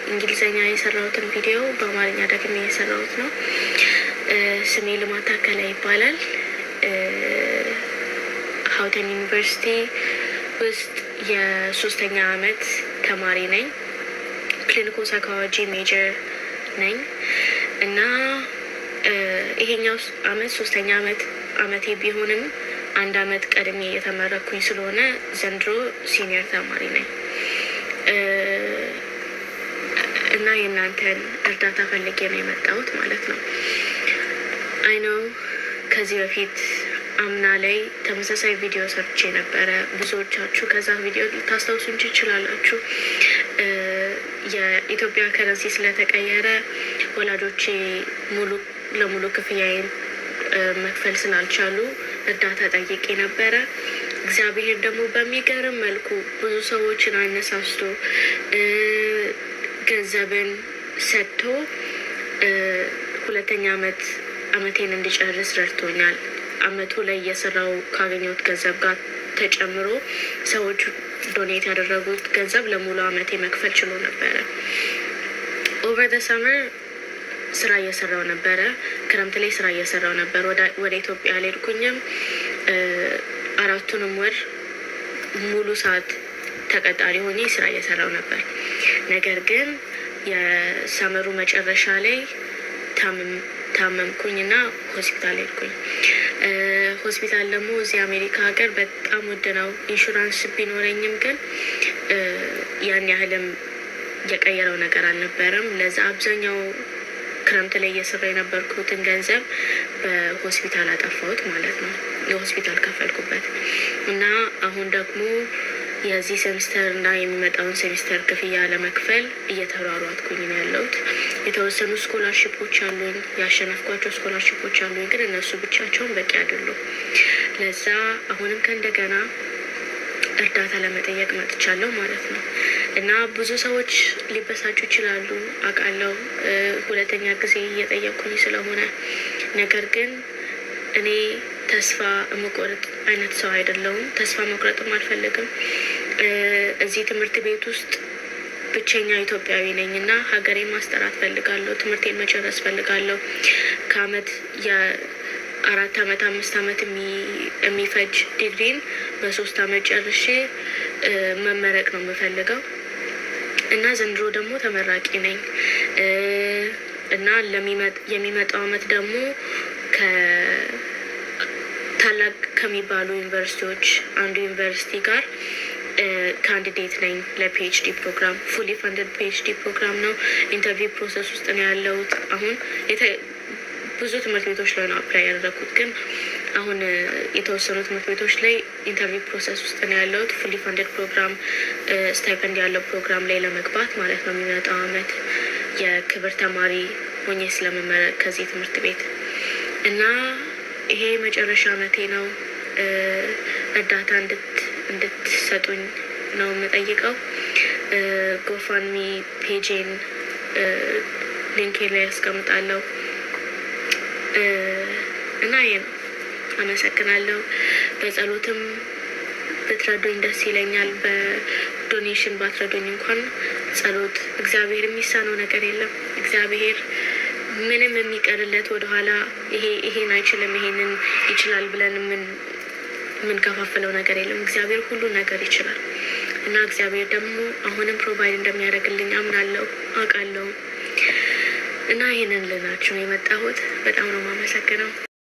በእንግሊዝኛ የሰራሁትን ቪዲዮ በአማርኛ ደግሜ የሰራሁት ነው። ስሜ ልማት ታከለ ይባላል። ሀውተን ዩኒቨርሲቲ ውስጥ የሶስተኛ አመት ተማሪ ነኝ። ክሊኒካል ሳይኮሎጂ ሜጀር ነኝ እና ይሄኛው አመት ሶስተኛ አመቴ ቢሆንም አንድ አመት ቀድሜ የተመረኩኝ ስለሆነ ዘንድሮ ሲኒየር ተማሪ ነኝ እና የእናንተን እርዳታ ፈልጌ ነው የመጣሁት ማለት ነው። አይ ነው ከዚህ በፊት አምና ላይ ተመሳሳይ ቪዲዮ ሰርቼ ነበረ። ብዙዎቻችሁ ከዛ ቪዲዮ ልታስታውሱ ትችላላችሁ። የኢትዮጵያ ከረንሲ ስለተቀየረ ወላጆቼ ሙሉ ለሙሉ ክፍያዬን መክፈል ስላልቻሉ እርዳታ ጠይቄ ነበረ። እግዚአብሔር ደግሞ በሚገርም መልኩ ብዙ ሰዎችን አነሳስቶ ገንዘብን ሰጥቶ ሁለተኛ አመቴን እንዲጨርስ ረድቶኛል። አመቱ ላይ እየሰራው ካገኘሁት ገንዘብ ጋር ተጨምሮ ሰዎች ዶኔት ያደረጉት ገንዘብ ለሙሉ አመቴ መክፈል ችሎ ነበረ። ኦቨር ደ ሰመር ስራ እየሰራው ነበረ። ክረምት ላይ ስራ እየሰራው ነበር። ወደ ኢትዮጵያ አልሄድኩኝም። 4ቱንም ወር ሙሉ ሰዓት ተቀጣሪ ሆኜ ስራ እየሰራው ነበር። ነገር የሰመሩ መጨረሻ ላይ ታመምኩኝና ሆስፒታል ሄድኩኝ። ሆስፒታል ደግሞ እዚህ አሜሪካ ሀገር በጣም ውድ ነው። ኢንሹራንስ ቢኖረኝም ግን ያን ያህልም የቀየረው ነገር አልነበረም። ለዛ አብዛኛው ክረምት ላይ እየሰራ የነበርኩትን ገንዘብ በሆስፒታል አጠፋሁት ማለት ነው። የሆስፒታል ከፈልኩበት እና አሁን ደግሞ የዚህ ሴሚስተር እና የሚመጣውን ሴሚስተር ክፍያ ለመክፈል እየተሯሯጥኩኝ ነው ያለሁት። የተወሰኑ ስኮላርሽፖች አሉኝ፣ ያሸነፍኳቸው ስኮላርሽፖች አሉኝ፣ ግን እነሱ ብቻቸውን በቂ አይደሉም። ለዛ አሁንም ከእንደገና እርዳታ ለመጠየቅ መጥቻለሁ ማለት ነው። እና ብዙ ሰዎች ሊበሳጩ ይችላሉ አውቃለሁ፣ ሁለተኛ ጊዜ እየጠየቅኩኝ ስለሆነ። ነገር ግን እኔ ተስፋ የምቆርጥ አይነት ሰው አይደለሁም። ተስፋ መቁረጥም አልፈልግም። እዚህ ትምህርት ቤት ውስጥ ብቸኛ ኢትዮጵያዊ ነኝ እና ሀገሬን ማስጠራት ፈልጋለሁ። ትምህርቴን መጨረስ ፈልጋለሁ። ከአመት የ4 አመት 5 አመት የሚፈጅ ዲግሪን በ3 አመት ጨርሼ መመረቅ ነው የምፈልገው እና ዘንድሮ ደግሞ ተመራቂ ነኝ እና የሚመጣው አመት ደግሞ ታላቅ ከሚባሉ ዩኒቨርሲቲዎች አንዱ ዩኒቨርሲቲ ጋር ካንዲዴት ነኝ ለፒኤችዲ ፕሮግራም። ፉሊ ፈንድድ ፒኤችዲ ፕሮግራም ነው። ኢንተርቪው ፕሮሰስ ውስጥ ነው ያለሁት። አሁን ብዙ ትምህርት ቤቶች ላይ ነው አፕላይ ያደረኩት፣ ግን አሁን የተወሰኑ ትምህርት ቤቶች ላይ ኢንተርቪው ፕሮሰስ ውስጥ ነው ያለሁት። ፉሊ ፈንድድ ፕሮግራም ስታይፐንድ ያለው ፕሮግራም ላይ ለመግባት ማለት ነው። የሚመጣው አመት የክብር ተማሪ ሆኜ ስለመመረቅ ከዚህ ትምህርት ቤት እና ይሄ መጨረሻ አመቴ ነው። እርዳታ እንድትሰጡኝ ነው የምጠይቀው። ጎፋንሚ ፔጄን ሊንኬ ላይ ያስቀምጣለሁ እና ይሄ ነው። አመሰግናለሁ። በጸሎትም ብትረዱኝ ደስ ይለኛል። በዶኔሽን ባትረዱኝ እንኳን ጸሎት፣ እግዚአብሔር የሚሳነው ነገር የለም። እግዚአብሔር ምንም የሚቀርለት ወደኋላ ይሄን አይችልም ይሄንን ይችላል ብለን የምንከፋፍለው ነገር የለም። እግዚአብሔር ሁሉ ነገር ይችላል እና እግዚአብሔር ደግሞ አሁንም ፕሮቫይድ እንደሚያደርግልኝ አምናለሁ፣ አውቃለሁ እና ይሄንን ልናችሁ ነው የመጣሁት። በጣም ነው የማመሰግነው።